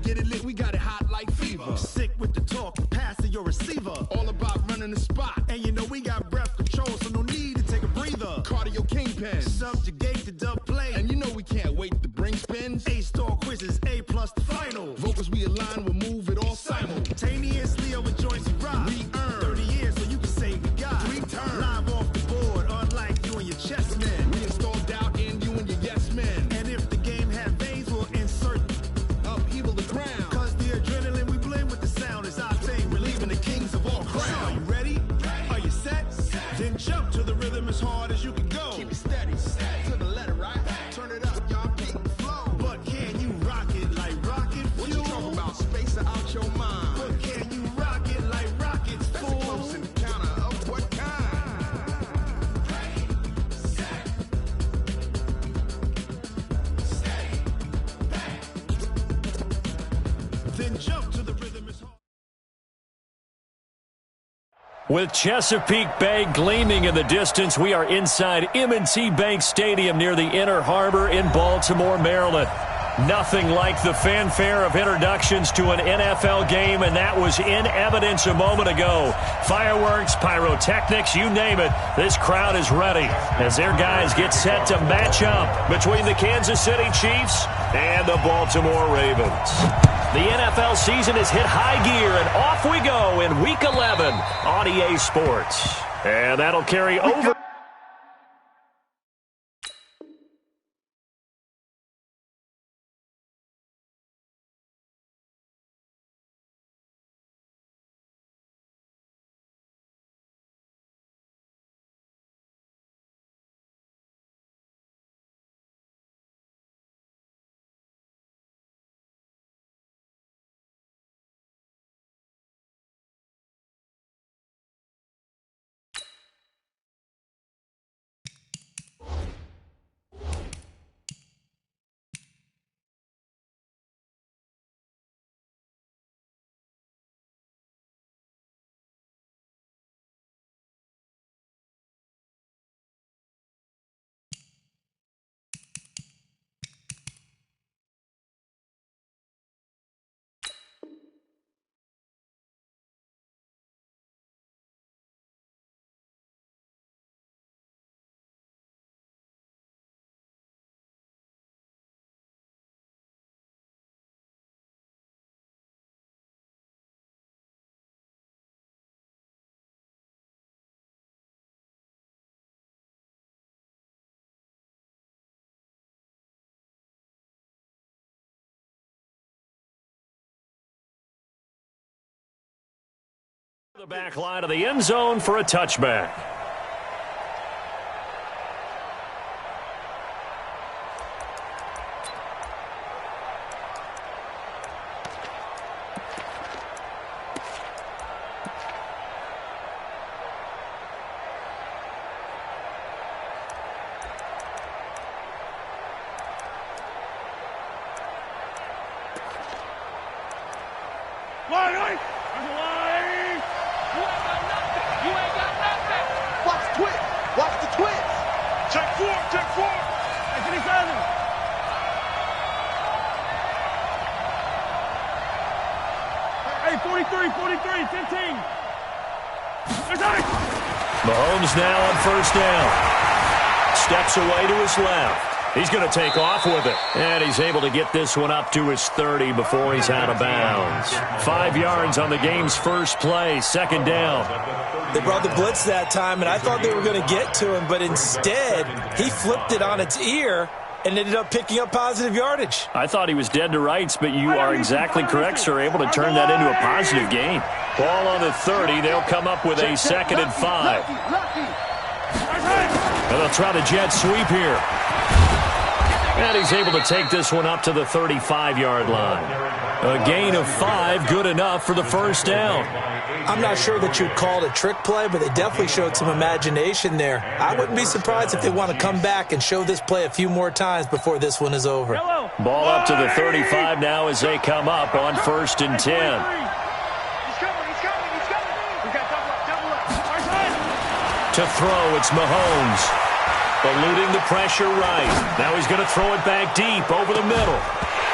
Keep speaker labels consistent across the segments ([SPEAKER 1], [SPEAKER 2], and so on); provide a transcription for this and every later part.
[SPEAKER 1] get it lit, we got it hot like fever.
[SPEAKER 2] Sick with the talk, passing your receiver.
[SPEAKER 1] All about running the spot.
[SPEAKER 2] And you know we got breath control, so no need to take a breather.
[SPEAKER 1] Cardio kingpin.
[SPEAKER 2] Subjugate the dub play.
[SPEAKER 1] And you know we can't wait to bring spins.
[SPEAKER 2] A-star quizzes, A+ the final.
[SPEAKER 1] Vocals we align, we'll move it all
[SPEAKER 2] simultaneously over joints we rock.
[SPEAKER 1] We earn
[SPEAKER 2] 30 years, so you can say we got
[SPEAKER 1] 3 turns.
[SPEAKER 2] Live off the board, unlike you and your chess men.
[SPEAKER 1] We install doubt in you and your yes men.
[SPEAKER 2] And if the game had veins, we'll insert
[SPEAKER 1] upheaval the ground.
[SPEAKER 2] Cause the adrenaline we blend with the sound is our thing. We're leaving the kings of all crowns. Are you ready? Are you set? Then jump to the rhythm as hard as you can go.
[SPEAKER 1] Keep it steady, to the letter, right? Turn it up, y'all, beat and flow.
[SPEAKER 2] But can you rock it like rocket fuel?
[SPEAKER 1] What you talking about? Space out your mind.
[SPEAKER 2] But can you rock it like rockets,
[SPEAKER 1] That's
[SPEAKER 2] fool?
[SPEAKER 1] a close encounter of what kind?
[SPEAKER 2] Then jump to the rhythm as hard.
[SPEAKER 3] With Chesapeake Bay gleaming in the distance, we are inside M&T Bank Stadium near the Inner Harbor in Baltimore, Maryland. Nothing like the fanfare of introductions to an NFL game, and that was in evidence a moment ago. Fireworks, pyrotechnics, you name it. This crowd is ready as their guys get set to match up between the Kansas City Chiefs and the Baltimore Ravens. The NFL season has hit high gear, and off we go in Week 11 on EA Sports. And that'll carry over. The back line of the end zone for a touchback.
[SPEAKER 4] Check four. Hey, 43, 15.
[SPEAKER 3] Mahomes now on first down. Steps away to his left. He's going to take off with it. And he's able to get this one up to his 30 before he's out of bounds. 5 yards on the game's first play, second down.
[SPEAKER 5] They brought the blitz that time, and I thought they were going to get to him, but instead he flipped it on its ear and ended up picking up positive yardage.
[SPEAKER 3] I thought he was dead to rights, but you are exactly correct, sir. Able to turn that into a positive gain. Ball on the 30. They'll come up with a 2nd and 5. And they'll try the jet sweep here. And he's able to take this one up to the 35-yard line. A gain of 5, good enough for the first down.
[SPEAKER 5] I'm not sure that you'd call it a trick play, but they definitely showed some imagination there. I wouldn't be surprised if they want to come back and show this play a few more times before this one is over.
[SPEAKER 3] Ball up to the 35 now as they come up on 1st and 10. To throw, it's Mahomes. Eluding the pressure right. Now he's going to throw it back deep over the middle.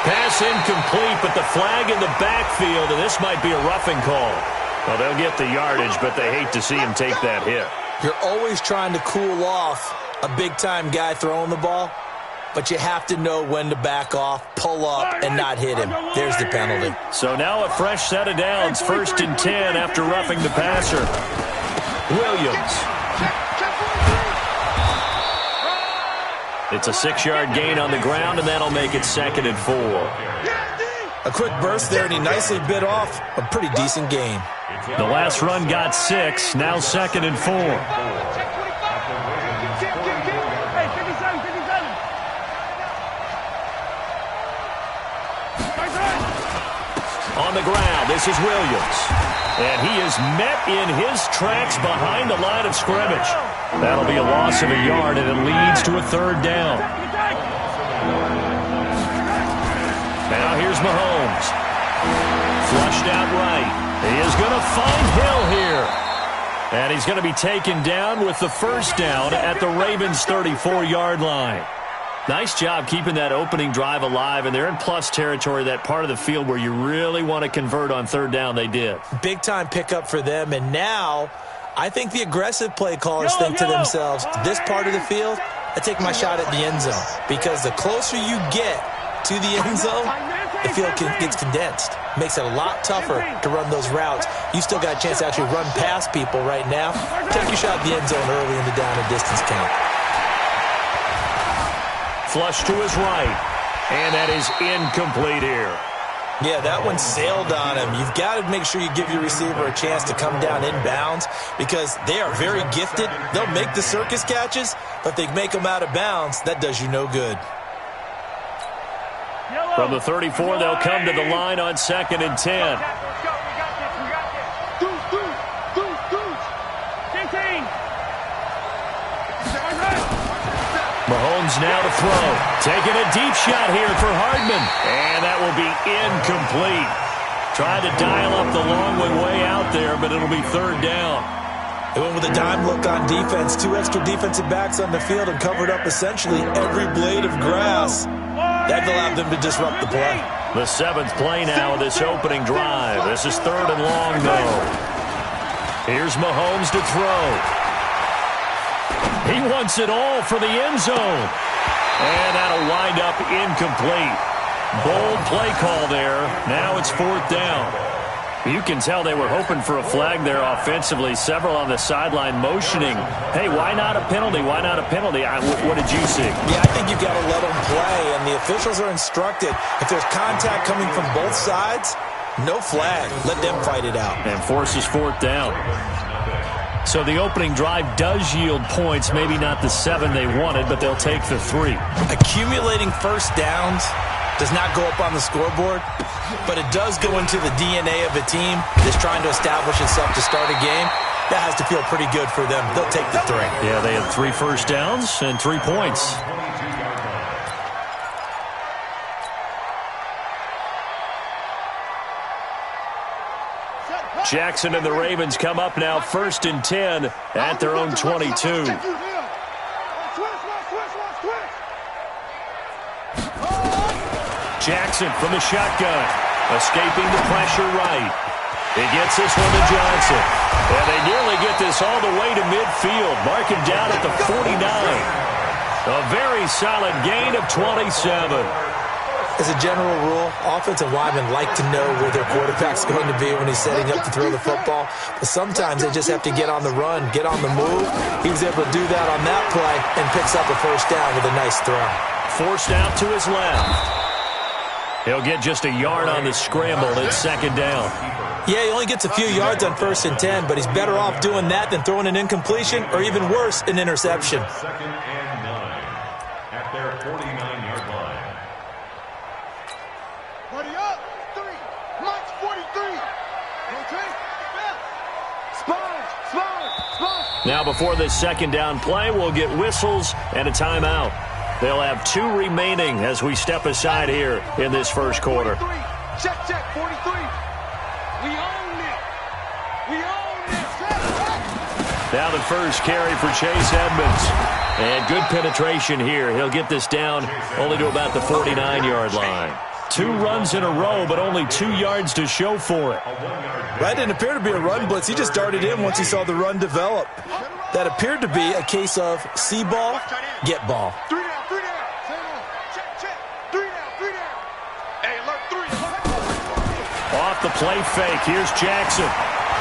[SPEAKER 3] Pass incomplete, but the flag in the backfield, and this might be a roughing call. Well, they'll get the yardage, but they hate to see him take that hit.
[SPEAKER 5] You're always trying to cool off a big-time guy throwing the ball, but you have to know when to back off, pull up, and not hit him. There's the penalty.
[SPEAKER 3] So now a fresh set of downs, 1st and 10 after roughing the passer. Williams. It's a 6-yard gain on the ground, and that'll make it 2nd and 4.
[SPEAKER 5] A quick burst there, and he nicely bit off a pretty decent gain.
[SPEAKER 3] The last run got 6, now 2nd and 4. On the ground, this is Williams. And he is met in his tracks behind the line of scrimmage. That'll be a loss of a yard, and it leads to a 3rd down. Now here's Mahomes. Flushed out right. He is going to find Hill here. And he's going to be taken down with the 1st down at the Ravens' 34-yard line. Nice job keeping that opening drive alive, and they're in plus territory, that part of the field where you really want to convert on 3rd down. They did. Big-time pickup for them, and now I think the aggressive play callers think to themselves, this part of the field, I take my shot at the end zone, because the closer you get to the end zone, the field gets condensed. Makes it a lot tougher to run those routes. You still got a chance to actually run past people right now. Take your shot at the end zone early in the down and distance count. Flush to his right, and that is incomplete here. Yeah, that one sailed on him. You've got to make sure you give your receiver a chance to come down inbounds because they are very gifted. They'll make the circus catches, but they make them out of bounds. That does you no good. From the 34, they'll come to the line on 2nd and 10. Mahomes now to throw. Taking a deep shot here for Hardman. And that will be incomplete. Tried to dial up the long way out there, but it'll be 3rd down. They went with a dime look on defense. 2 extra defensive backs on the field and covered up essentially every blade of grass. That allowed them to disrupt the play. The 7th play now of this opening drive. This is 3rd and long, though. Here's Mahomes to throw. He wants it all for the end zone. And that'll wind up incomplete. Bold play call there. Now it's 4th down. You can tell they were hoping for a flag there offensively. Several on the sideline motioning. Hey, why not a penalty? Why not a penalty? What did you see? Yeah, I think you've got to let them play, and the officials are instructed. If there's contact coming from both sides, no flag. Let them fight it out. And forces 4th down. So the opening drive does yield points, maybe not the 7 they wanted, but they'll take the 3. Accumulating 1st downs does not go up on the scoreboard, but it does go into the DNA of a team that's trying to establish itself to start a game. That has to feel pretty good for them. They'll take the 3. Yeah, they had 3 first downs and 3 points. Jackson and the Ravens come up now 1st and 10 at their own 22. Jackson from the shotgun, escaping the pressure right. He gets this one to Johnson. And they nearly get this all the way to midfield. Mark him down at the 49. A very solid gain of 27. As a general rule, offensive linemen like to know where their quarterback's going to be when he's setting up to throw the football. But sometimes they just have to get on the run, get on the move. He was able to do that on that play and picks up a 1st down with a nice throw. Forced out to his left. He'll get just a yard on the scramble. It's 2nd down. Yeah, he only gets a few yards on 1st and 10, but he's better off doing that than throwing an incompletion or even worse, an interception.
[SPEAKER 6] 2nd and 9 at their 49-yard line.
[SPEAKER 1] Buddy up. 3. March 43. Okay. Sponge.
[SPEAKER 3] Now before this 2nd down play, we'll get whistles and a timeout. They'll have 2 remaining as we step aside here in this 1st quarter.
[SPEAKER 1] Check, 43. We own it.
[SPEAKER 3] Now the first carry for Chase Edmonds. And good penetration here. He'll get this down only to about the 49-yard line. 2 runs in a row, but only 2 yards to show for it.
[SPEAKER 5] That didn't appear to be a run blitz. He just darted in once he saw the run develop. That appeared to be a case of see ball, get ball.
[SPEAKER 4] 3 down, 3 down. Check. 3 down, 3 down. Hey, alert 3.
[SPEAKER 3] Off the play fake, here's Jackson.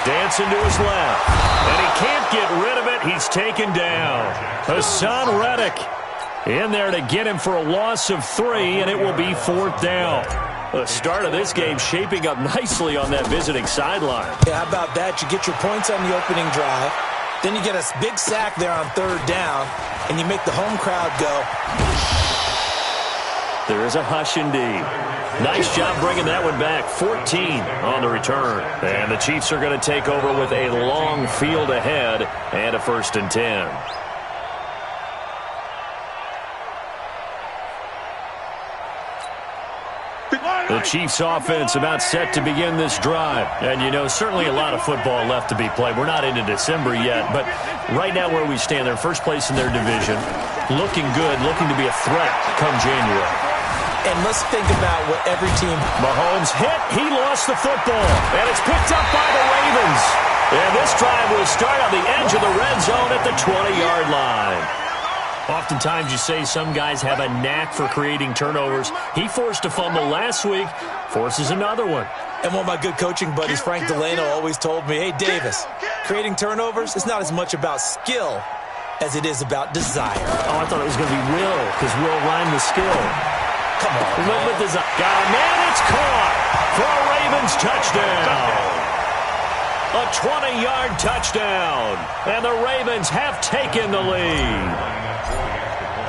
[SPEAKER 3] Dancing to his left. And he can't get rid of it. He's taken down. Hassan Reddick in there to get him for a loss of 3, and it will be 4th down. The start of this game shaping up nicely on that visiting sideline.
[SPEAKER 5] Yeah, how about that? You get your points on the opening drive. Then you get a big sack there on 3rd down, and you make the home crowd go.
[SPEAKER 3] There is a hush indeed. Nice job bringing that one back. 14 on the return. And the Chiefs are going to take over with a long field ahead and a 1st and 10. The Chiefs offense about set to begin this drive. And, you know, certainly a lot of football left to be played. We're not into December yet, but right now where we stand, they're first place in their division. Looking good, looking to be a threat come January.
[SPEAKER 5] And let's think about what every team...
[SPEAKER 3] Mahomes hit. He lost the football. And it's picked up by the Ravens. And this drive will start on the edge of the red zone at the 20-yard line. Oftentimes you say some guys have a knack for creating turnovers. He forced a fumble last week, forces another one.
[SPEAKER 5] And one of my good coaching buddies, Frank Delano, always told me, hey, Davis, creating turnovers is not as much about skill as it is about desire.
[SPEAKER 3] Oh, I thought it was going to be will, because will rhymed with skill.
[SPEAKER 5] Come on.
[SPEAKER 3] With desire. Got a man, it's caught for a Ravens touchdown. A 20-yard touchdown. And the Ravens have taken the lead.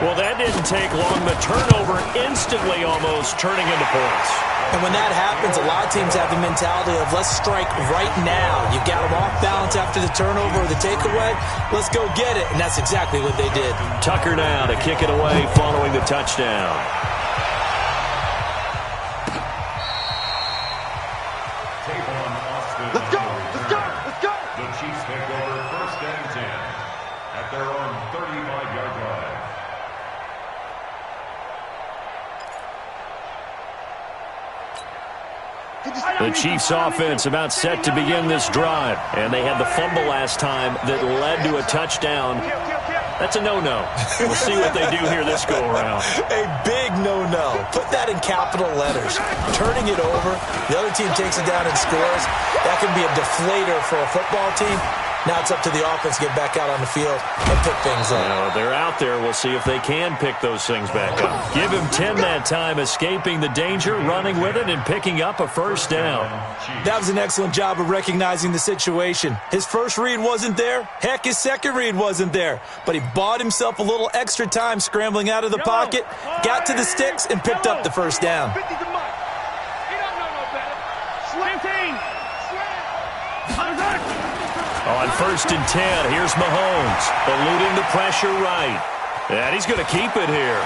[SPEAKER 3] Well, that didn't take long. The turnover instantly almost turning into points.
[SPEAKER 5] And when that happens, a lot of teams have the mentality of let's strike right now. You got them off balance after the turnover or the takeaway. Let's go get it. And that's exactly what they did.
[SPEAKER 3] Tucker now to kick it away following the touchdown.
[SPEAKER 4] Let's go.
[SPEAKER 6] The Chiefs take over 1st and 10 at their own 35-yard line.
[SPEAKER 3] The Chiefs offense about set to begin this drive. And they had the fumble last time that led to a touchdown. That's a no-no. We'll see what they do here this go-around.
[SPEAKER 5] A big no-no. Put that in capital letters. Turning it over, the other team takes it down and scores. That can be a deflator for a football team. Now it's up to the offense to get back out on the field and pick things up.
[SPEAKER 3] Well, they're out there. We'll see if they can pick those things back up. Give him 10 that time, escaping the danger, running with it, and picking up a 1st down.
[SPEAKER 5] That was an excellent job of recognizing the situation. His first read wasn't there. Heck, his second read wasn't there. But he bought himself a little extra time scrambling out of the pocket, got to the sticks, and picked up the 1st down.
[SPEAKER 3] On 1st and 10, here's Mahomes, eluding the pressure right. And he's going to keep it here.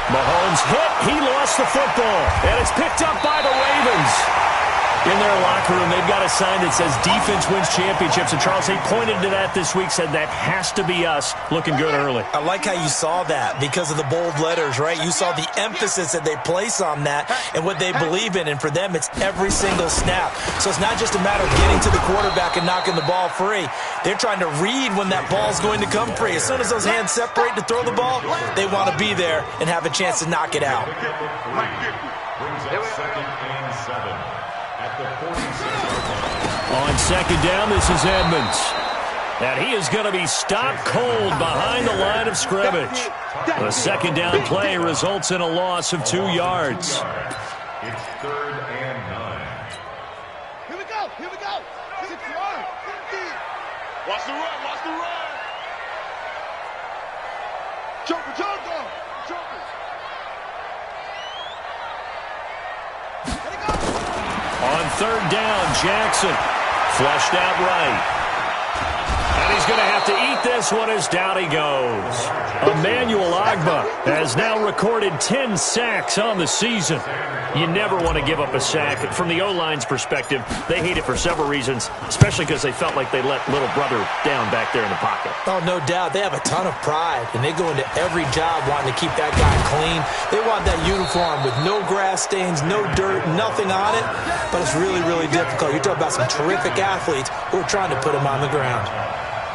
[SPEAKER 3] Mahomes hit. He lost the football. And it's picked up by the Ravens. In their locker room, they've got a sign that says defense wins championships. And Charles, they pointed to that this week, said that has to be us. Looking good early.
[SPEAKER 5] I like how you saw that because of the bold letters, right? You saw the emphasis that they place on that and what they believe in. And for them, it's every single snap. So it's not just a matter of getting to the quarterback and knocking the ball free. They're trying to read when that ball's going to come free. As soon as those hands separate to throw the ball, they want to be there and have a chance to knock it out.
[SPEAKER 6] Brings up 2nd and 7.
[SPEAKER 3] On 2nd down, this is Edmonds. And he is going to be stopped cold behind the line of scrimmage. The 2nd down play results in a loss of 2 yards.
[SPEAKER 6] It's 3rd and 9.
[SPEAKER 4] Here we go. Watch the run. Joker.
[SPEAKER 3] On 3rd down, Jackson flushed out right. And he's going to have to eat this one as down he goes. Emmanuel Ogbah has now recorded 10 sacks on the season. You never want to give up a sack. From the O-line's perspective, they hate it for several reasons, especially because they felt like they let little brother down back there in the pocket.
[SPEAKER 5] Oh, no doubt. They have a ton of pride, and they go into every job wanting to keep that guy clean. They want that uniform with no grass stains, no dirt, nothing on it, but it's really, really difficult. You're talking about some terrific athletes who are trying to put him on the ground.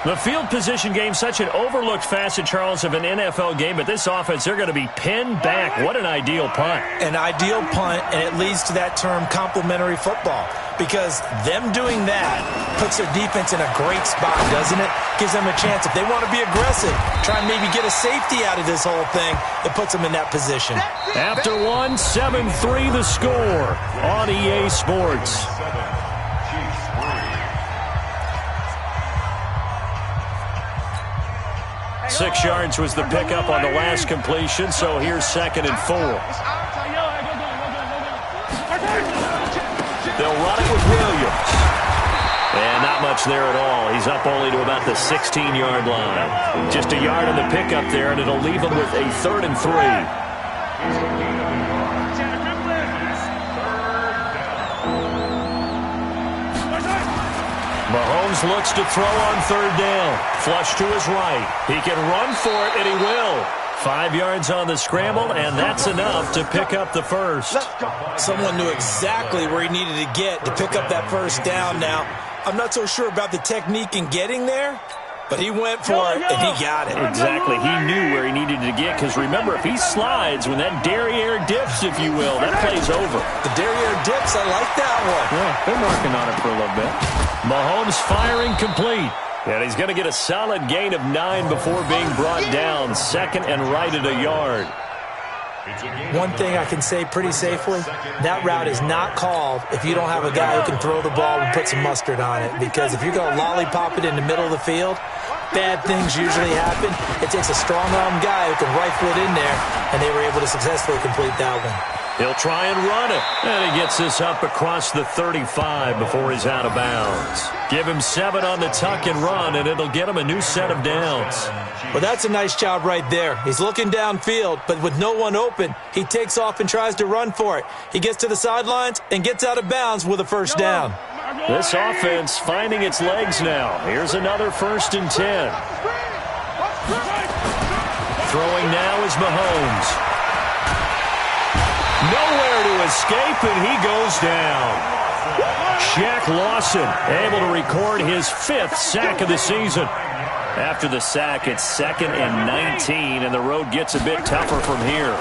[SPEAKER 3] The field position game, such an overlooked facet, Charles, of an NFL game, but this offense, they're going to be pinned back. What an ideal punt.
[SPEAKER 5] An ideal punt, and it leads to that term complementary football, because them doing that puts their defense in a great spot, doesn't it? Gives them a chance. If they want to be aggressive, try and maybe get a safety out of this whole thing, it puts them in that position.
[SPEAKER 3] After one, 7-3 the score on EA Sports. 6 yards was the pickup on the last completion, so here's 2nd and 4. They'll run it with Williams. And not much there at all. He's up only to about the 16-yard line. Just a yard on the pickup there, and it'll leave him with a 3rd and 3. Mahomes looks to throw on 3rd down. Flush to his right. He can run for it, and he will. 5 yards on the scramble, and that's enough to pick up the first.
[SPEAKER 5] Someone knew exactly where he needed to get to pick up that first down now. I'm not so sure about the technique in getting there, but he went for it, and he got it.
[SPEAKER 3] Exactly. He knew where he needed to get, because remember, if he slides, when that derriere dips, if you will, that play's over.
[SPEAKER 5] The derriere dips, I like that one.
[SPEAKER 3] Yeah, they're working on it for a little bit. Mahomes firing complete. And he's going to get a solid gain of 9 before being brought down. 2nd and right at a yard.
[SPEAKER 5] One thing I can say pretty safely, that route is not called if you don't have a guy who can throw the ball and put some mustard on it. Because if you're going to lollipop it in the middle of the field, bad things usually happen. It takes a strong-arm guy who can rifle it in there, and they were able to successfully complete that one.
[SPEAKER 3] He'll try and run it. And he gets this up across the 35 before he's out of bounds. Give him 7 on the tuck and run, and it'll get him a new set of downs.
[SPEAKER 5] Well, that's a nice job right there. He's looking downfield, but with no one open, he takes off and tries to run for it. He gets to the sidelines and gets out of bounds with a first down.
[SPEAKER 3] This offense finding its legs now. Here's another 1st and 10. Throwing now is Mahomes. Nowhere to escape, and he goes down. Shaq Lawson able to record his 5th sack of the season. After the sack, it's 2nd and 19, and the road gets a bit tougher from here.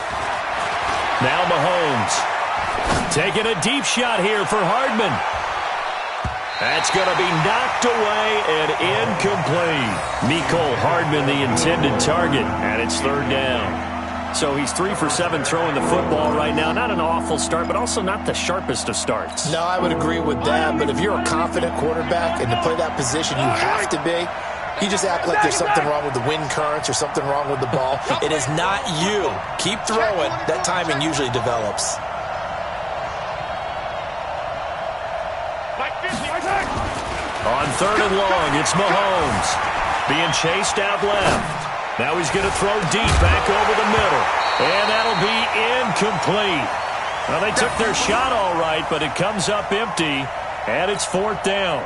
[SPEAKER 3] Now Mahomes taking a deep shot here for Hardman. That's going to be knocked away and incomplete. Mecole Hardman, the intended target, and it's 3rd down. So he's 3 for 7 throwing the football right now. Not an awful start, but also not the sharpest of starts.
[SPEAKER 7] No, I would agree with that. But if you're a confident quarterback and to play that position, you have to be. You just act like there's something wrong with the wind currents or something wrong with the ball.
[SPEAKER 5] It is not you. Keep throwing. That timing usually develops.
[SPEAKER 3] On 3rd and long, it's Mahomes. Being chased out left. Now he's going to throw deep back over the middle. And that'll be incomplete. Well, they took their shot all right, but it comes up empty. And it's 4th down.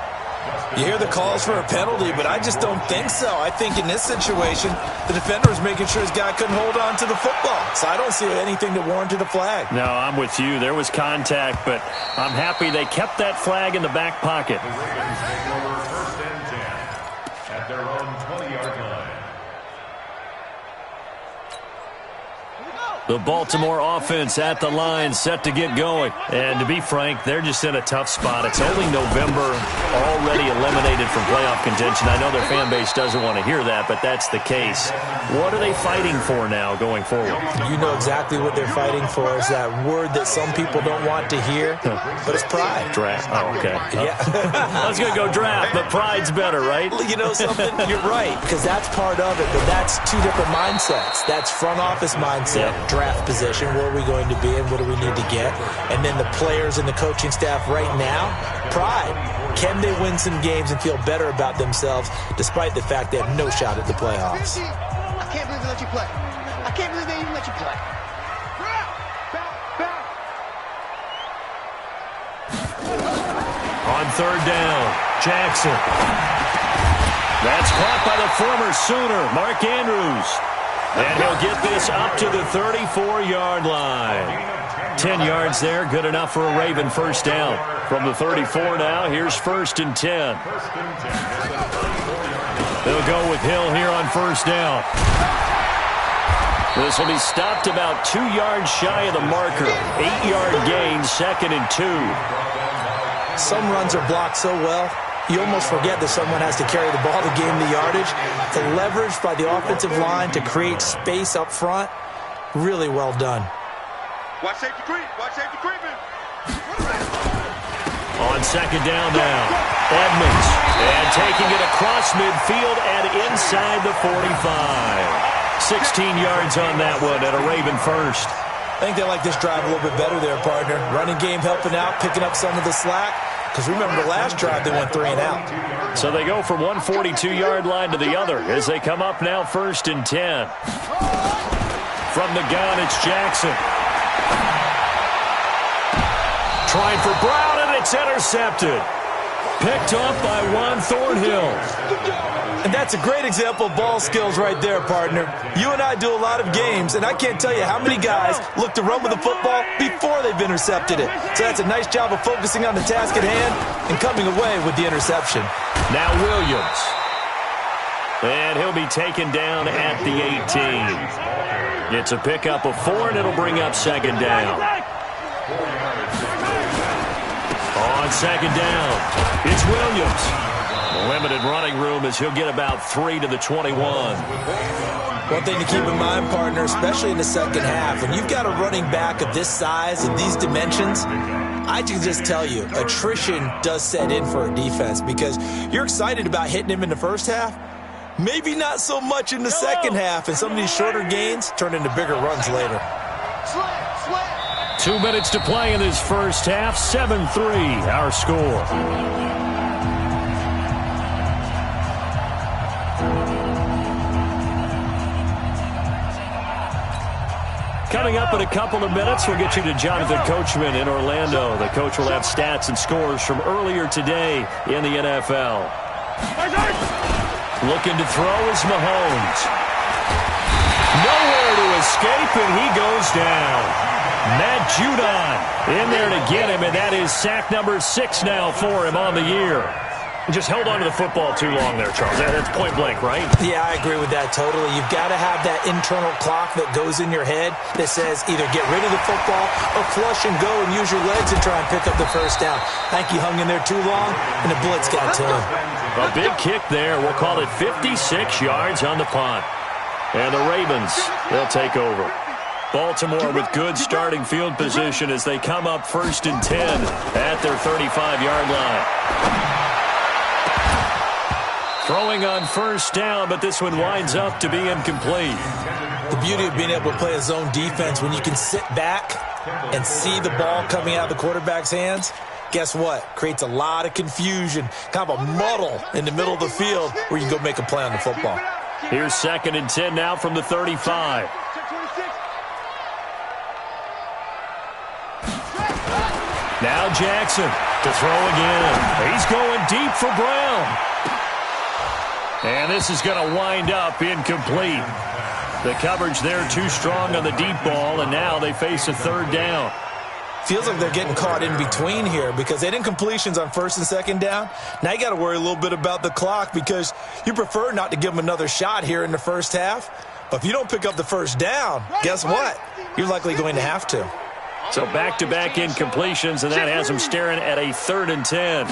[SPEAKER 5] You hear the calls for a penalty, but I just don't think so. I think in this situation, the defender was making sure his guy couldn't hold on to the football. So I don't see anything that warranted a flag.
[SPEAKER 3] No, I'm with you. There was contact, but I'm happy they kept that flag in the back pocket.
[SPEAKER 6] The Ravens take over 1st and 10 at their own 20-yard line.
[SPEAKER 3] The Baltimore offense at the line, set to get going. And to be frank, they're just in a tough spot. It's only November, already eliminated from playoff contention. I know their fan base doesn't want to hear that, but that's the case. What are they fighting for now going forward?
[SPEAKER 5] You know exactly what they're fighting for. Is that word that some people don't want to hear, but it's pride.
[SPEAKER 3] Draft. Oh, okay.
[SPEAKER 5] Yeah.
[SPEAKER 3] I was going to go draft, but pride's better, right?
[SPEAKER 5] You know something? You're right, because that's part of it, but that's 2 different mindsets. That's front office mindset. draft position. Where are we going to be and what do we need to get? And then the players and the coaching staff right now, pride. Can they win some games and feel better about themselves despite the fact they have no shot at the playoffs?
[SPEAKER 4] I can't believe they let you play. I can't believe they even let you play.
[SPEAKER 3] On third down, Jackson. That's caught by the former Sooner, Mark Andrews. And he'll get this up to the 34-yard line. 10 yards there, good enough for a Raven first down. From the 34 now, here's 1st and 10. They'll go with Hill here on first down. This will be stopped about 2 yards shy of the marker. 8-yard gain, 2nd and 2.
[SPEAKER 5] Some runs are blocked so well, you almost forget that someone has to carry the ball to gain the yardage. The leverage by the offensive line to create space up front, really well done.
[SPEAKER 4] Watch safety creep. Watch safety creeping.
[SPEAKER 3] On second down now, Edmonds. And taking it across midfield and inside the 45. 16 yards on that one and a Raven first.
[SPEAKER 5] I think they like this drive a little bit better there, partner. Running game helping out, picking up some of the slack. Because remember, the last drive, they went 3 and out.
[SPEAKER 3] So they go from one 42-yard line to the other as they come up now 1st and 10. From the gun, it's Jackson. Trying for Brown, and it's intercepted. Picked off by Juan Thornhill.
[SPEAKER 5] And that's a great example of ball skills right there, partner. You and I do a lot of games, and I can't tell you how many guys look to run with the football before they've intercepted it. So that's a nice job of focusing on the task at hand and coming away with the interception.
[SPEAKER 3] Now Williams. And he'll be taken down at the 18. It's a pickup of 4, and it'll bring up 2nd down. On 2nd down, it's Williams. Limited running room as he'll get about 3 to the 21.
[SPEAKER 5] One thing to keep in mind, partner, especially in the second half, when you've got a running back of this size and these dimensions, I can just tell you, attrition does set in for a defense because you're excited about hitting him in the first half, maybe not so much in the second half, and some of these shorter gains turn into bigger runs later.
[SPEAKER 3] 2 minutes to play in this first half, 7-3 our score. Coming up in a couple of minutes, we'll get you to Jonathan Coachman in Orlando. The coach will have stats and scores from earlier today in the NFL. Looking to throw is Mahomes. Nowhere to escape, and he goes down. Matt Judon in there to get him, and that is sack number 6 now for him on the year. Just held on to the football too long there, Charles. That's point blank, right?
[SPEAKER 5] Yeah, I agree with that totally. You've got to have that internal clock that goes in your head that says either get rid of the football or flush and go and use your legs and try and pick up the first down. I think he hung in there too long, and the blitz got to him.
[SPEAKER 3] A big kick there. We'll call it 56 yards on the punt. And the Ravens, they'll take over. Baltimore with good starting field position as they come up 1st and 10 at their 35-yard line. Throwing on first down, but this one winds up to be incomplete.
[SPEAKER 5] The beauty of being able to play a zone defense when you can sit back and see the ball coming out of the quarterback's hands, guess what? Creates a lot of confusion, kind of a muddle in the middle of the field where you can go make a play on the football.
[SPEAKER 3] Here's 2nd and 10 now from the 35. Now Jackson to throw again. He's going deep for Brown. And this is going to wind up incomplete. The coverage there too strong on the deep ball, and now they face a 3rd down.
[SPEAKER 5] Feels like they're getting caught in between here because they didn't completions on 1st and 2nd down. Now you got to worry a little bit about the clock because you prefer not to give them another shot here in the first half. But if you don't pick up the first down, guess what? You're likely going to have to.
[SPEAKER 3] So back-to-back incompletions, and that has them staring at a 3rd and 10.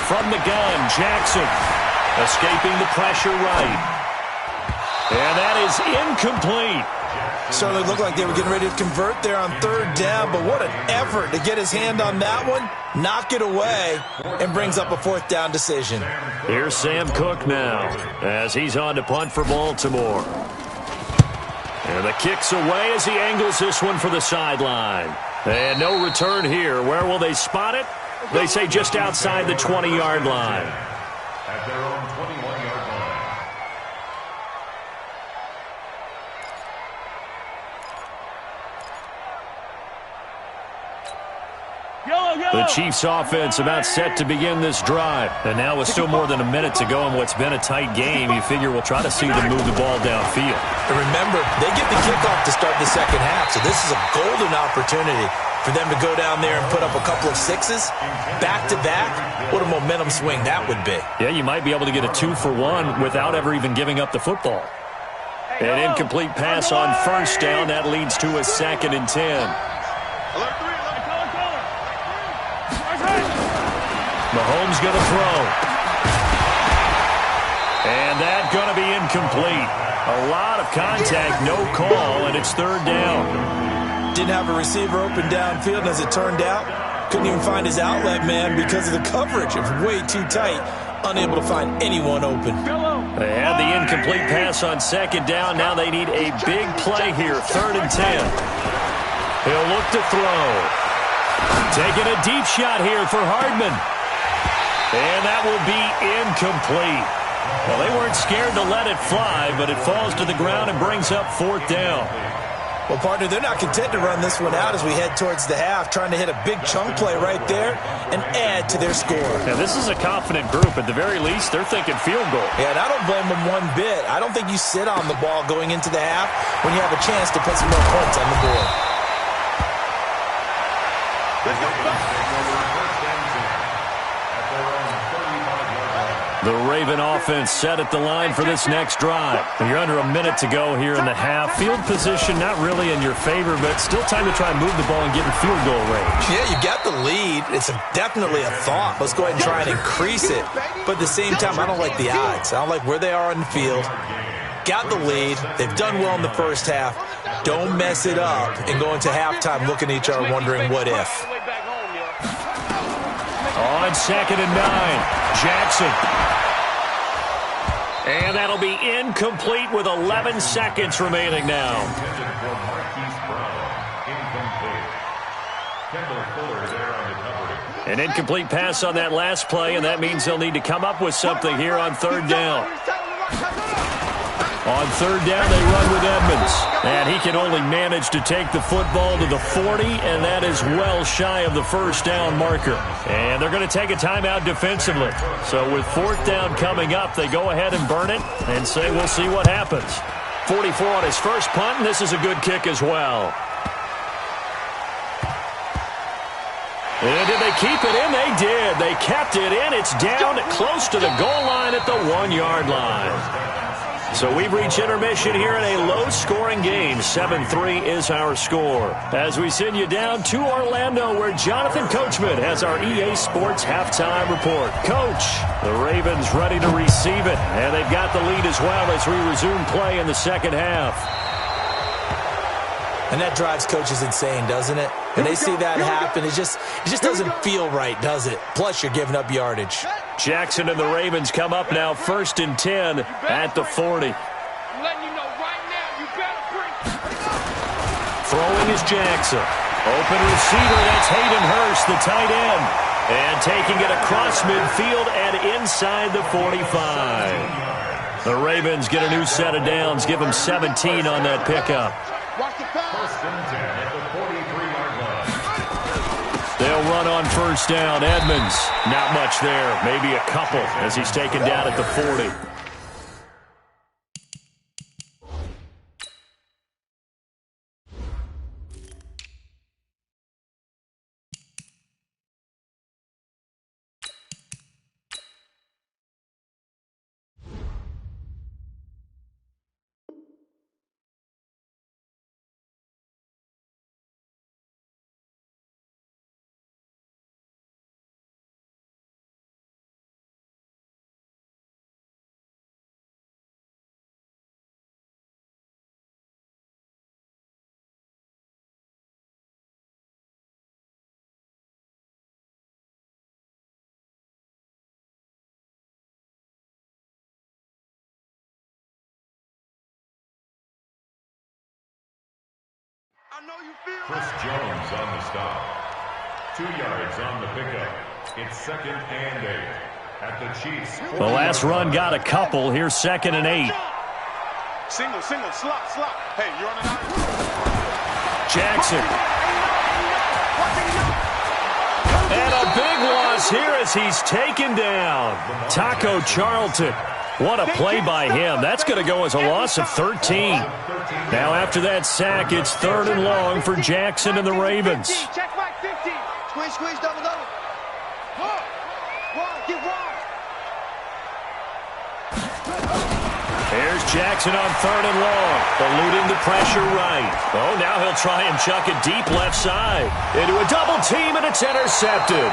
[SPEAKER 3] From the gun, Jackson escaping the pressure right. And that is incomplete.
[SPEAKER 5] Certainly looked like they were getting ready to convert there on 3rd down, but what an effort to get his hand on that one, knock it away, and brings up a 4th down decision.
[SPEAKER 3] Here's Sam Cook now as he's on to punt for Baltimore. And the kick's away as he angles this one for the sideline. And no return here. Where will they spot it? They say just outside the 20-yard line.
[SPEAKER 6] At their own 21-yard line.
[SPEAKER 3] The Chiefs offense about set to begin this drive. And now with still more than a minute to go in what's been a tight game, you figure we'll try to see them move the ball downfield.
[SPEAKER 5] And remember, they get the kickoff to start the second half, so this is a golden opportunity for them to go down there and put up a couple of sixes back-to-back. What a momentum swing that would be.
[SPEAKER 3] Yeah, you might be able to get a 2-for-1 without ever even giving up the football. An incomplete pass on first down. That leads to a 2nd and 10. Mahomes going to throw. And that's going to be incomplete. A lot of contact, no call, and it's 3rd down.
[SPEAKER 5] Didn't have a receiver open downfield, as it turned out. Couldn't even find his outlet man because of the coverage. It was way too tight. Unable to find anyone open.
[SPEAKER 3] They had the incomplete pass on 2nd down. Now they need a big play here, 3rd and 10. He'll look to throw. Taking a deep shot here for Hardman. And that will be incomplete. Well, they weren't scared to let it fly, but it falls to the ground and brings up 4th down.
[SPEAKER 5] Well, partner, they're not content to run this one out as we head towards the half, trying to hit a big chunk play right there and add to their score.
[SPEAKER 3] Now, this is a confident group. At the very least, they're thinking field goal.
[SPEAKER 5] Yeah, and I don't blame them one bit. I don't think you sit on the ball going into the half when you have a chance to put some more points on the board.
[SPEAKER 6] Let's go.
[SPEAKER 3] The Raven offense set at the line for this next drive. You're under a minute to go here in the half. Field position not really in your favor, but still time to try and move the ball and get in field goal range.
[SPEAKER 5] Yeah, you got the lead. It's definitely a thought. Let's go ahead and try and increase it. But at the same time, I don't like the odds. I don't like where they are on the field. Got the lead. They've done well in the first half. Don't mess it up and go into halftime looking at each other wondering what if.
[SPEAKER 3] On 2nd and 9, Jackson. And that'll be incomplete with 11 seconds remaining now. An incomplete pass on that last play, and that means they'll need to come up with something here on 3rd down. On 3rd down, they run with Edmonds. And he can only manage to take the football to the 40, and that is well shy of the 1st down marker. And they're going to take a timeout defensively. So with 4th down coming up, they go ahead and burn it and say we'll see what happens. 44 on his first punt, and this is a good kick as well. And did they keep it in? They did. They kept it in. It's down close to the goal line at the 1-yard line. So we've reached intermission here in a low-scoring game. 7-3 is our score. As we send you down to Orlando, where Jonathan Coachman has our EA Sports halftime report. Coach, the Ravens ready to receive it, and they've got the lead as well as we resume play in the second half.
[SPEAKER 5] And that drives coaches insane, doesn't it? When they see that happen, it just doesn't feel right, does it? Plus, you're giving up yardage.
[SPEAKER 3] Jackson and the Ravens come up now 1st and 10 at the 40.
[SPEAKER 4] I'm letting you know right now, you better bring.
[SPEAKER 3] Throwing is Jackson. Open receiver, that's Hayden Hurst, the tight end. And taking it across midfield and inside the 45. The Ravens get a new set of downs, give them 17 on that pickup.
[SPEAKER 4] Watch the pass.
[SPEAKER 6] 1st and 10 at the 43-yard line.
[SPEAKER 3] They'll run on 1st down. Edmonds, not much there. Maybe a couple as he's taken down at the 40.
[SPEAKER 6] Chris Jones on the stop. 2 yards on the pickup. It's 2nd and 8 at the Chiefs.
[SPEAKER 3] The last run got a couple. Here's 2nd and 8.
[SPEAKER 4] Single, slot. Hey, you're on an out.
[SPEAKER 3] Jackson. And a big loss here as he's taken down. Taco Charlton. What a play by him. That's going to go as a loss of 13. Now after that sack, it's 3rd and long for Jackson and the Ravens.
[SPEAKER 4] Check back 15. Squeeze, double. Get wide.
[SPEAKER 3] There's Jackson on 3rd and long, eluding the pressure right. Oh, now he'll try and chuck it deep left side. Into a double team, and it's intercepted.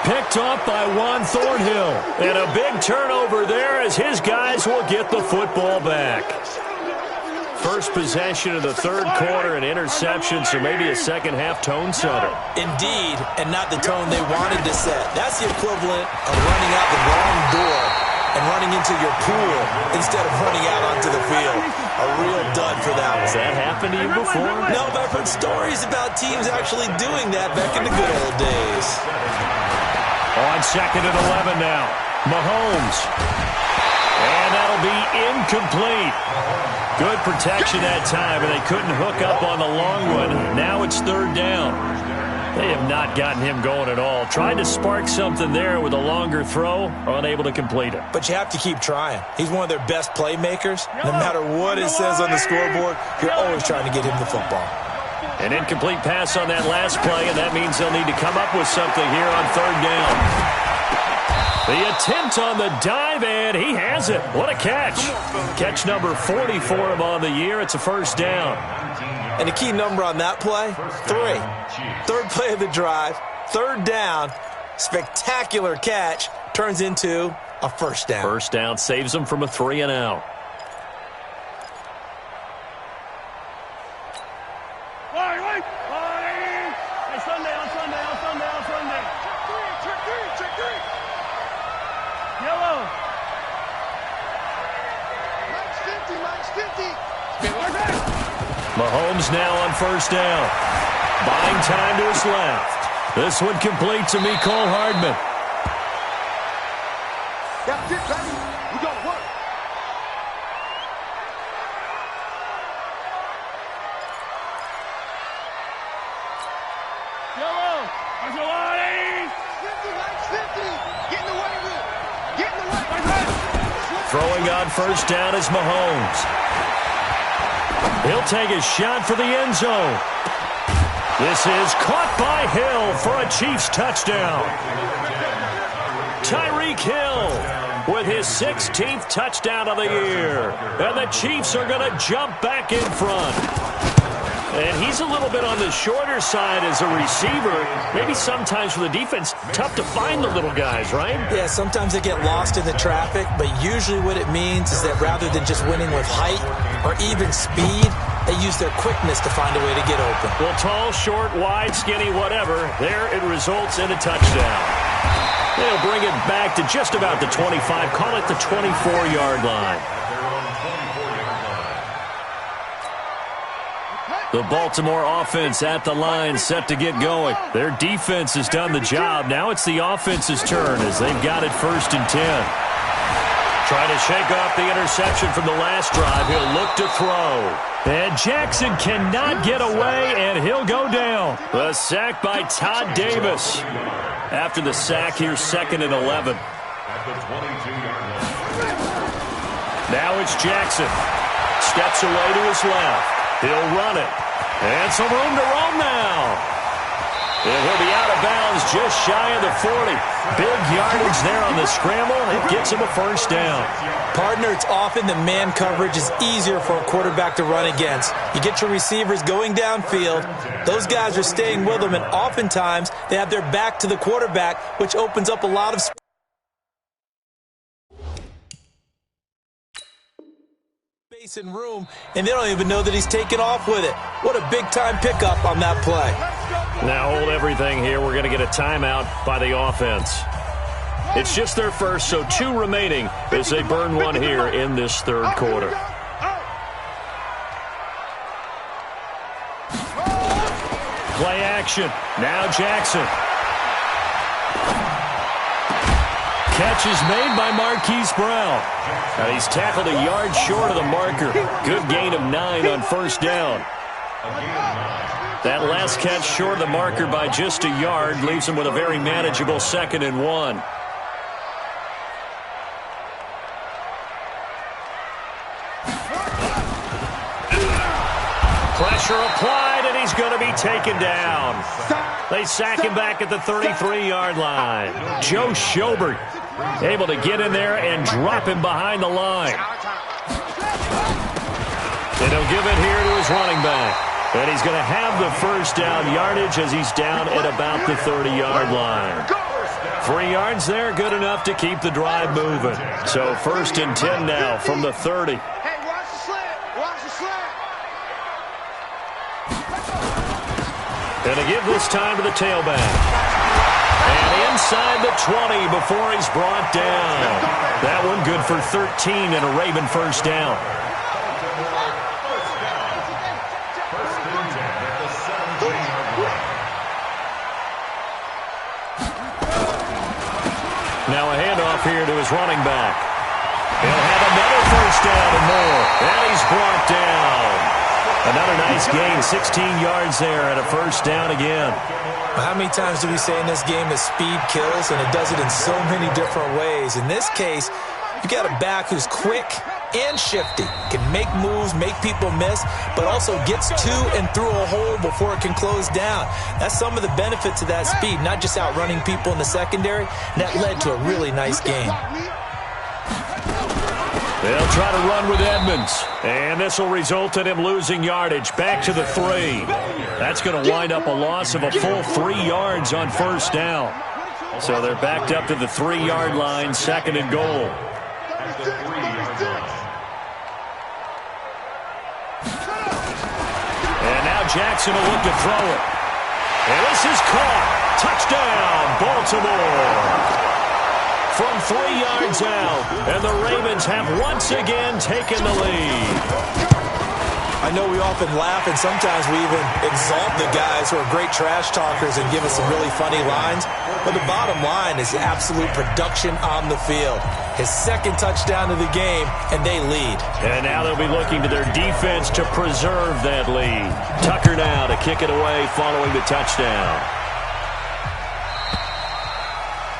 [SPEAKER 3] Picked off by Juan Thornhill. And a big turnover there as his guys will get the football back. First possession of the 3rd quarter, an interception, so maybe a second-half tone setter.
[SPEAKER 5] Indeed, and not the tone they wanted to set. That's the equivalent of running out the wrong door and running into your pool instead of running out onto the field. A real dud for that one.
[SPEAKER 3] Has that happened to you before?
[SPEAKER 5] No, but I've heard stories about teams actually doing that back in the good old days.
[SPEAKER 3] On 2nd and 11 now. Mahomes. And that'll be incomplete. Good protection that time, and they couldn't hook up on the long one. Now it's 3rd down. They have not gotten him going at all. Tried to spark something there with a longer throw, unable to complete it.
[SPEAKER 5] But you have to keep trying. He's one of their best playmakers. No matter what it says on the scoreboard, you're always trying to get him the football.
[SPEAKER 3] An incomplete pass on that last play, and that means they'll need to come up with something here on 3rd down. The attempt on the dive, and he has it. What a catch. Catch number 40 for him on the year. It's a 1st down.
[SPEAKER 5] And the key number on that play, 3. 3rd play of the drive, 3rd down, spectacular catch, turns into a 1st down.
[SPEAKER 3] 1st down saves them from a 3 and out. Mahomes now on 1st down. Buying time to his left. This one complete to Mecole Hardman.
[SPEAKER 4] That's it, baby. We got to work. Yellow. Arcelani. 50. Get in the way of it. Get in the way.
[SPEAKER 3] Throwing on 1st down is Mahomes. He'll take a shot for the end zone. This is caught by Hill for a Chiefs touchdown. Tyreek Hill with his 16th touchdown of the year. And the Chiefs are going to jump back in front. And he's a little bit on the shorter side as a receiver. Maybe sometimes for the defense, tough to find the little guys, right?
[SPEAKER 5] Yeah, sometimes they get lost in the traffic, but usually what it means is that rather than just winning with height or even speed, they use their quickness to find a way to get open.
[SPEAKER 3] Well, tall, short, wide, skinny, whatever, there it results in a touchdown. They'll bring it back to just about the 25, call it the 24-yard line. The Baltimore offense at the line, set to get going. Their defense has done the job. Now it's the offense's turn as they've got it 1st and 10. Trying to shake off the interception from the last drive. He'll look to throw. And Jackson cannot get away, and he'll go down. The sack by Todd Davis. After the sack, here's 2nd and 11.
[SPEAKER 6] At the 22-yard line.
[SPEAKER 3] Now it's Jackson. Steps away to his left. He'll run it. And some room to roam now. And he'll be out of bounds just shy of the 40. Big yardage there on the scramble. It gets him a 1st down.
[SPEAKER 5] Partner, it's often that man coverage is easier for a quarterback to run against. You get your receivers going downfield. Those guys are staying with them, and oftentimes they have their back to the quarterback, which opens up a lot of space and room, and they don't even know that he's taken off with it. What a big-time pickup on that play.
[SPEAKER 3] Now hold everything here. We're going to get a timeout by the offense. It's just their first, so 2 remaining as they burn one here in this 3rd quarter. Play action. Now Jackson. Catch is made by Marquise Brown. Now he's tackled a yard short of the marker. Good gain of 9 on first down. That last catch short of the marker by just a yard leaves him with a very manageable 2nd and 1. Pressure applied, and he's going to be taken down. They sack him back at the 33-yard line. Joe Schobert able to get in there and drop him behind the line. And he'll give it here to his running back. And he's going to have the first down yardage as he's down at about the 30-yard line. 3 yards there, good enough to keep the drive moving. So 1st and 10 now from the 30.
[SPEAKER 4] Hey, watch the slant. Watch the slant.
[SPEAKER 3] And to give this time to the tailback. And inside the 20 before he's brought down. That one good for 13 and a Raven first down. Now a handoff here to his running back. He'll have another first down and more. And he's brought down. Another nice gain, 16 yards there and a first down again.
[SPEAKER 5] How many times do we say in this game that speed kills, and it does it in so many different ways? In this case, you got a back who's quick and shifty, can make moves, make people miss, but also gets to and through a hole before it can close down. That's some of the benefits of that speed, not just outrunning people in the secondary, and that led to a really nice game.
[SPEAKER 3] They'll try to run with Edmonds, and this will result in him losing yardage back to the 3. That's going to wind up a loss of a full 3 yards on first down. So they're backed up to the 3-yard line, 2nd and goal. And now Jackson will look to throw it. And this is caught. Touchdown, Baltimore. From 3 yards out, and the Ravens have once again taken the lead.
[SPEAKER 5] I know we often laugh, and sometimes we even exalt the guys who are great trash talkers and give us some really funny lines. But the bottom line is absolute production on the field. His 2nd touchdown of the game, and they lead.
[SPEAKER 3] And now they'll be looking to their defense to preserve that lead. Tucker now to kick it away following the touchdown.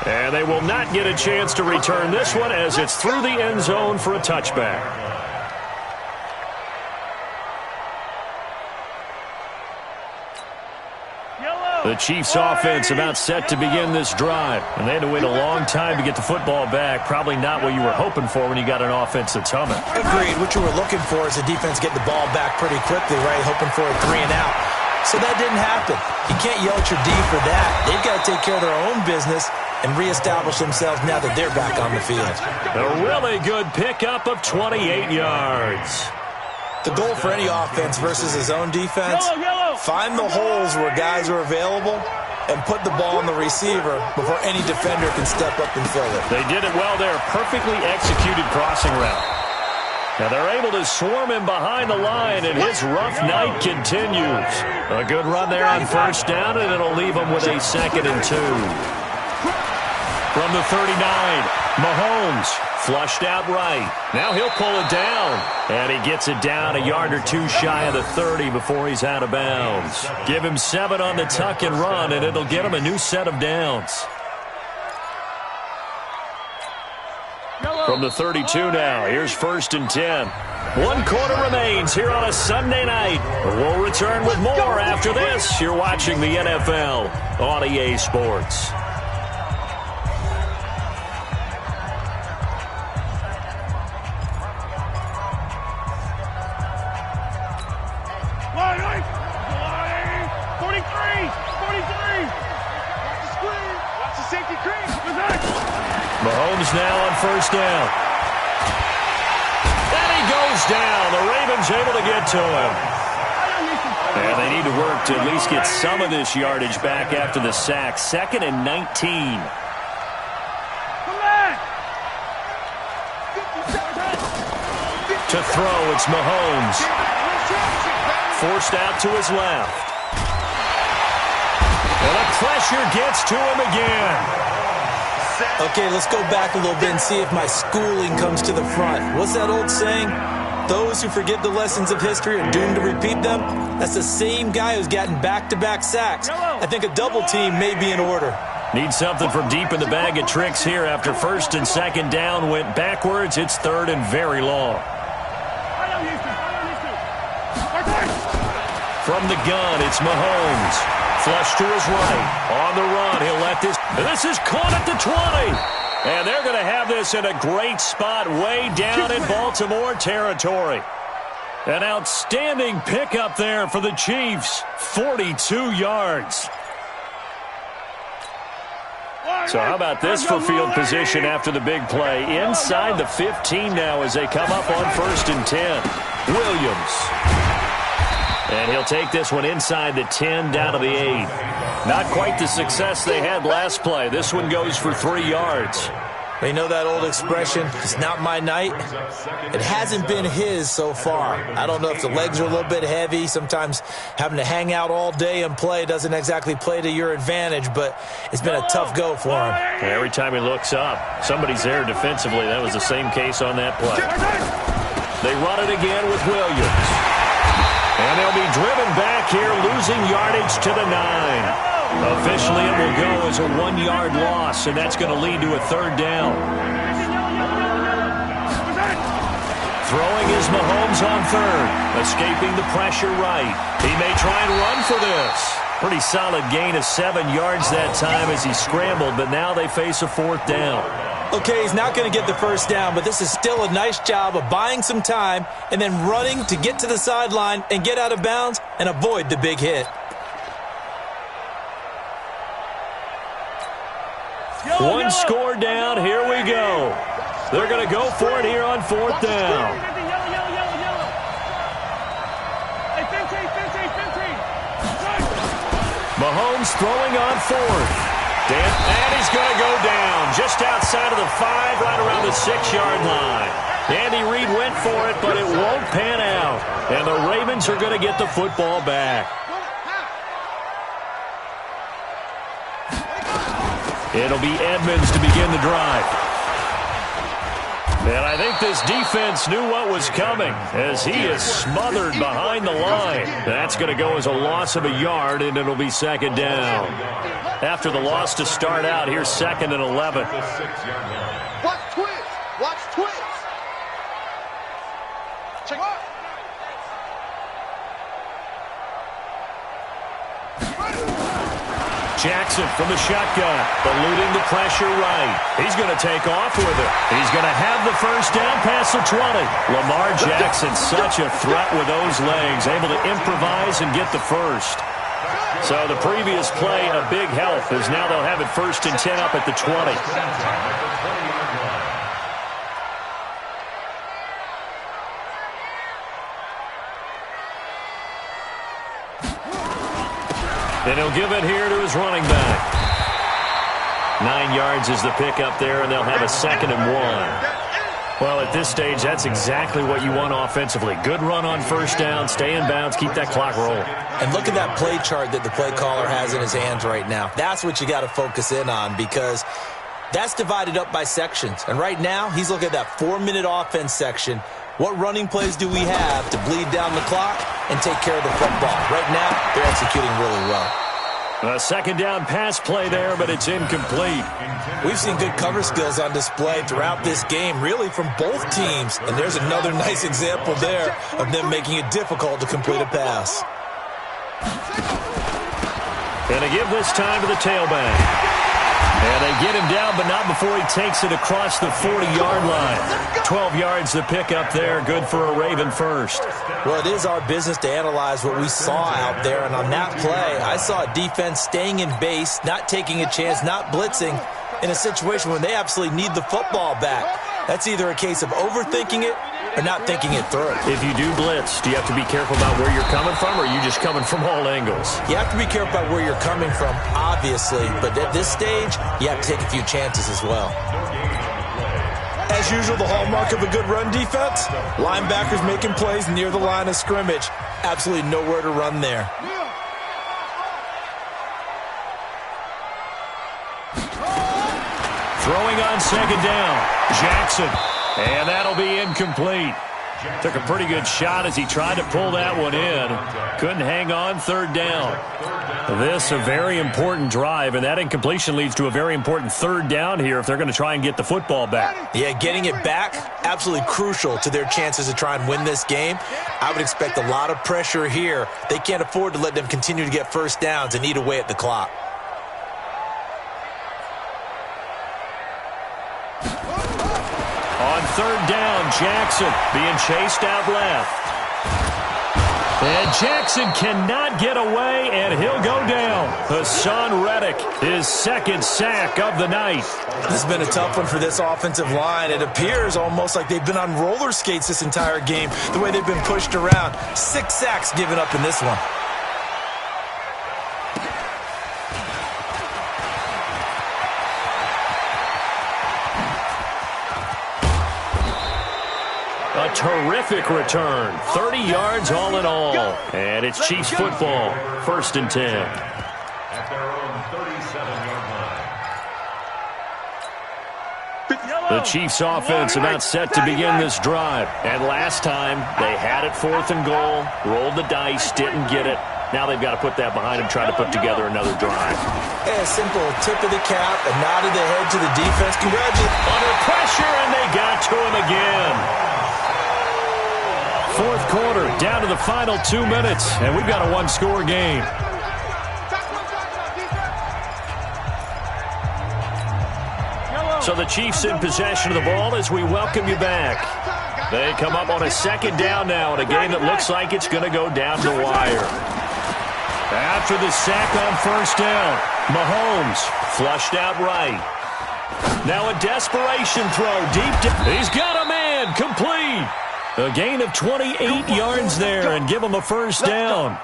[SPEAKER 3] And they will not get a chance to return this one as it's through the end zone for a touchback. The Chiefs' offense about set to begin this drive. And they had to wait a long time to get the football back. Probably not what you were hoping for when you got an offense that's humming.
[SPEAKER 5] Agreed. What you were looking for is the defense get the ball back pretty quickly, right? Hoping for a 3 and out. So that didn't happen. You can't yell at your D for that. They've got to take care of their own business and reestablish themselves now that they're back on the field.
[SPEAKER 3] A really good pickup of 28 yards.
[SPEAKER 5] The goal for any offense versus his own defense, find the holes where guys are available and put the ball on the receiver before any defender can step up and fill it.
[SPEAKER 3] They did it well there. Perfectly executed crossing route. Now they're able to swarm him behind the line, and his rough night continues. A good run there on first down, and it'll leave him with a 2nd and 2. From the 39, Mahomes flushed out right. Now he'll pull it down, and he gets it down a yard or 2 shy of the 30 before he's out of bounds. Give him 7 on the tuck and run, and it'll get him a new set of downs. From the 32 now, here's 1st and 10. 1 quarter remains here on a Sunday night. We'll return with more after this. You're watching the NFL on EA Sports. Mahomes now on first down. And he goes down. The Ravens able to get to him. And they need to work to at least get some of this yardage back after the sack. 2nd and 19. To throw, it's Mahomes. Forced out to his left. And the pressure gets to him again.
[SPEAKER 5] Okay, let's go back a little bit and see if my schooling comes to the front. What's that old saying? Those who forget the lessons of history are doomed to repeat them. That's the same guy who's gotten back-to-back sacks. I think a double team may be in order.
[SPEAKER 3] Need something from deep in the bag of tricks here after first and second down went backwards. It's third and very long. From the gun, it's Mahomes. Flush to his right. On the run, he'll let this. This is caught at the 20. And they're going to have this in a great spot way down in Baltimore territory. An outstanding pickup there for the Chiefs. 42 yards. So how about this for field position after the big play? Inside the 15 now as they come up on 1st and 10. Williams. And he'll take this one inside the 10 down to the 8. Not quite the success they had last play. This one goes for 3 yards.
[SPEAKER 5] You know that old expression, it's not my night? It hasn't been his so far. I don't know if the legs are a little bit heavy. Sometimes having to hang out all day and play doesn't exactly play to your advantage, but it's been a tough go for him.
[SPEAKER 3] Every time he looks up, somebody's there defensively. That was the same case on that play. They run it again with Williams. And they'll be driven back here, losing yardage to the 9. Officially, it will go as a 1-yard loss, and that's going to lead to a 3rd down. Throwing is Mahomes on 3rd, escaping the pressure right. He may try and run for this. Pretty solid gain of 7 yards that time as he scrambled, but now they face a 4th down.
[SPEAKER 5] Okay, he's not going to get the 1st down, but this is still a nice job of buying some time and then running to get to the sideline and get out of bounds and avoid the big hit.
[SPEAKER 3] One score down. Here we go. They're going to go for it here on 4th down. Mahomes throwing on 4th. And he's going to go down just outside of the 5, right around the 6-yard line. Andy Reid went for it, but it won't pan out. And the Ravens are going to get the football back. It'll be Edmonds to begin the drive. And I think this defense knew what was coming as he is smothered behind the line. That's going to go as a loss of a yard, and it'll be 2nd down. After the loss to start out, here's 2nd and 11.
[SPEAKER 4] Watch twins. Watch twins. Check out.
[SPEAKER 3] Jackson from the shotgun, eluding the pressure right. He's going to take off with it. He's going to have the 1st down past the 20. Lamar Jackson, such a threat with those legs, able to improvise and get the 1st. So the previous play, a big help, as now they'll have it 1st and 10 up at the 20. And he'll give it here to his running back. 9 yards is the pickup there, and they'll have a 2nd and 1. Well, at this stage, that's exactly what you want offensively. Good run on 1st down, stay in bounds, keep that clock rolling.
[SPEAKER 5] And look at that play chart that the play caller has in his hands right now. That's what you got to focus in on because that's divided up by sections. And right now, he's looking at that 4-minute offense section. What running plays do we have to bleed down the clock and take care of the football? Right now, they're executing really well.
[SPEAKER 3] A 2nd down pass play there, but it's incomplete.
[SPEAKER 5] We've seen good cover skills on display throughout this game, really from both teams. And there's another nice example there of them making it difficult to complete a pass.
[SPEAKER 3] And they give this time to the tailback. And they get him down, but not before he takes it across the 40-yard line. 12 yards to pick up there. Good for a Raven 1st.
[SPEAKER 5] Well, it is our business to analyze what we saw out there. And on that play, I saw a defense staying in base, not taking a chance, not blitzing in a situation where they absolutely need the football back. That's either a case of overthinking it or not thinking it through.
[SPEAKER 3] If you do blitz, do you have to be careful about where you're coming from, or are you just coming from all angles?
[SPEAKER 5] You have to be careful about where you're coming from, obviously. But at this stage, you have to take a few chances as well. As usual, the hallmark of a good run defense, linebackers making plays near the line of scrimmage. Absolutely nowhere to run there.
[SPEAKER 3] Throwing on second down. Jackson. And that'll be incomplete. Took a pretty good shot as he tried to pull that one in. Couldn't hang on, third down. This a very important drive, and that incompletion leads to a very important third down here if they're going to try and get the football back.
[SPEAKER 5] Yeah, getting it back, absolutely crucial to their chances to try and win this game. I would expect a lot of pressure here. They can't afford to let them continue to get first downs and eat away at the clock.
[SPEAKER 3] On third down, Jackson being chased out left. And Jackson cannot get away, and he'll go down. Hassan Reddick, his second sack of the night.
[SPEAKER 5] This has been a tough one for this offensive line. It appears almost like they've been on roller skates this entire game, the way they've been pushed around. 6 sacks given up in this one.
[SPEAKER 3] A terrific return. 30 yards all in all. And it's Chiefs football. 1st and 10.
[SPEAKER 6] At their own 37-yard line.
[SPEAKER 3] The Chiefs offense about set to begin this drive. And last time, they had it 4th and goal, rolled the dice, didn't get it. Now they've got to put that behind them, try to put together another drive.
[SPEAKER 5] A simple tip of the cap, a nod of the head to the defense. Congratulations.
[SPEAKER 3] Under pressure, and they got to him again. 4th quarter, down to the final 2 minutes, and we've got a one-score game. So the Chiefs in possession of the ball as we welcome you back. They come up on a second down now in a game that looks like it's going to go down the wire. After the sack on first down, Mahomes flushed out right. Now a desperation throw deep. He's got a man, complete. A gain of 28 yards there and give him a first down.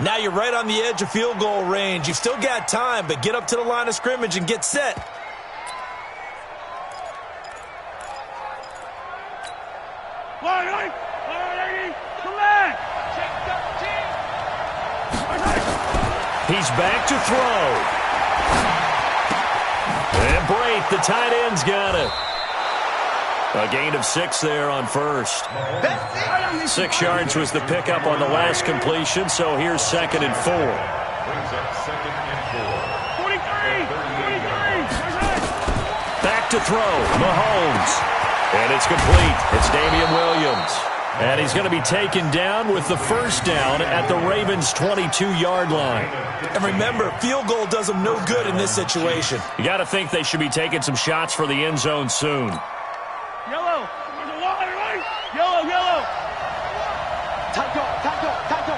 [SPEAKER 5] Now you're right on the edge of field goal range. You've still got time, but get up to the line of scrimmage and get set.
[SPEAKER 3] He's back to throw. And Brate, the tight end's got it. A gain of 6 there on first. 6 yards was the pickup on the last completion, so here's 2nd and 4.
[SPEAKER 6] Brings up 2nd and 4. 43.
[SPEAKER 3] Back to throw, Mahomes. And it's complete. It's Damian Williams. And he's going to be taken down with the first down at the Ravens' 22-yard line.
[SPEAKER 5] And remember, field goal does them no good in this situation.
[SPEAKER 3] You got to think they should be taking some shots for the end zone soon.
[SPEAKER 4] Yellow. There's a wide right. Yellow, yellow. Tight go, tight go, tight go.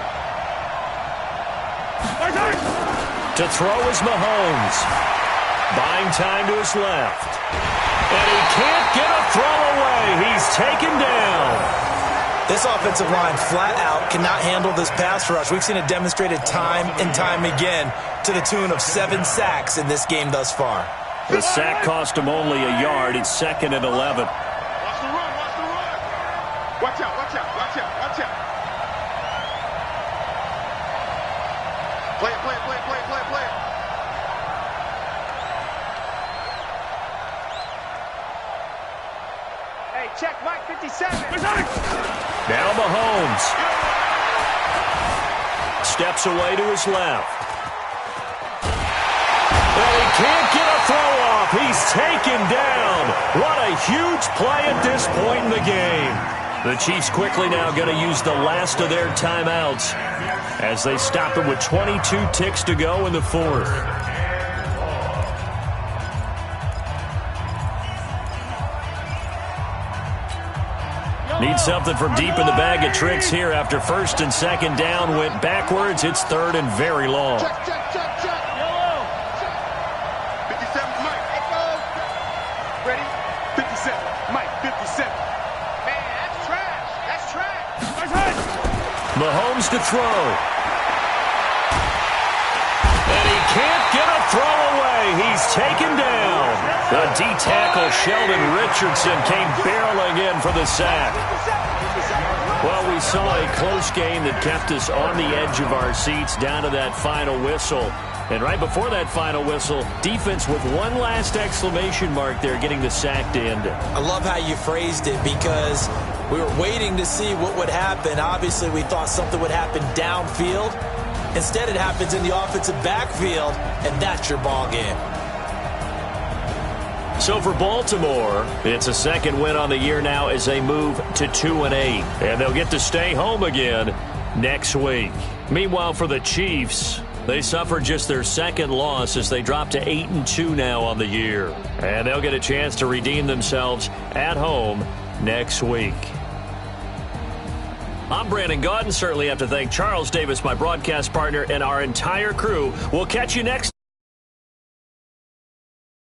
[SPEAKER 3] To throw is Mahomes. Buying time to his left. And he can't get a throw away. He's taken down.
[SPEAKER 5] This offensive line flat out cannot handle this pass rush. We've seen it demonstrated time and time again to the tune of 7 sacks in this game thus far.
[SPEAKER 3] The sack cost him only a yard. It's 2nd and 11.
[SPEAKER 4] Watch the run, watch the run. Watch out, watch out, watch out, watch out. Play it, play it, play it, play it, play it, play it. Hey, check Mike 57.
[SPEAKER 3] Now Mahomes. Steps away to his left. And he can't get a throw off. He's taken down. What a huge play at this point in the game. The Chiefs quickly now going to use the last of their timeouts as they stop it with 22 ticks to go in the 4th. Need something from deep in the bag of tricks here after 1st and 2nd down went backwards. It's 3rd and very long.
[SPEAKER 4] Check, check, check, check. Yellow. 57, Mike. Ready? 57, Mike, 57. Man, that's trash. That's trash.
[SPEAKER 3] Mahomes to throw. And he can't get a throw away. He's taken down. The D-tackle Sheldon Richardson came barreling in for the sack. Well, we saw a close game that kept us on the edge of our seats down to that final whistle. And right before that final whistle, defense with one last exclamation mark there, getting the sack to end it.
[SPEAKER 5] I love how you phrased it because we were waiting to see what would happen. Obviously, we thought something would happen downfield. Instead, it happens in the offensive backfield, and that's your ball game.
[SPEAKER 3] So for Baltimore, it's a second win on the year now as they move to 2-8. And they'll get to stay home again next week. Meanwhile, for the Chiefs, they suffered just their second loss as they drop to 8-2 now on the year. And they'll get a chance to redeem themselves at home next week. I'm Brandon Gaudin. Certainly have to thank Charles Davis, my broadcast partner, and our entire crew. We'll catch you next.